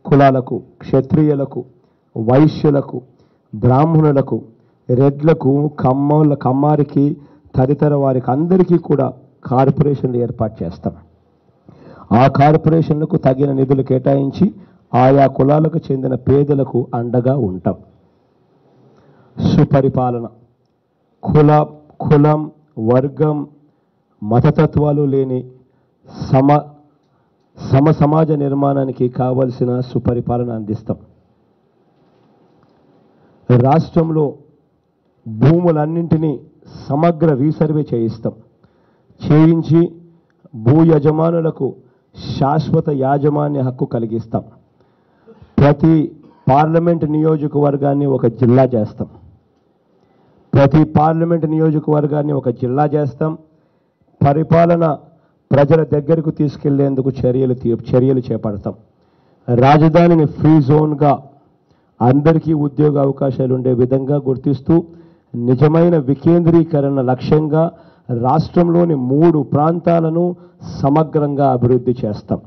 కులాలకు, క్షత్రియులకు, వైశ్యులకు, బ్రాహ్మణులకు, రెడ్లకు, కమ్మారికి తదితర వారికి అందరికీ కూడా కార్పొరేషన్లు ఏర్పాటు చేస్తాం. ఆ కార్పొరేషన్లకు తగిన నిధులు కేటాయించి ఆయా కులాలకు చెందిన పేదలకు అండగా ఉంటాం. సుపరిపాలన, కులం, వర్గం, మతతత్వాలు లేని సమాజ నిర్మాణానికి కావలసిన సుపరిపాలన అందిస్తాం. రాష్ట్రంలో భూములన్నింటినీ సమగ్ర రీసర్వే చేయించి భూ యజమానులకు శాశ్వత యాజమాన్య హక్కు కలిగిస్తాం. ప్రతి పార్లమెంట్ నియోజకవర్గాన్ని ఒక జిల్లా చేస్తాం. పరిపాలన ప్రజల దగ్గరకు తీసుకెళ్లేందుకు చర్యలు చేపడతాం. రాజధానిని ఫ్రీ జోన్గా అందరికీ ఉద్యోగ అవకాశాలు ఉండే విధంగా గుర్తిస్తూ నిజమైన వికేంద్రీకరణ లక్ష్యంగా రాష్ట్రంలోని 3 ప్రాంతాలను సమగ్రంగా అభివృద్ధి చేస్తాం.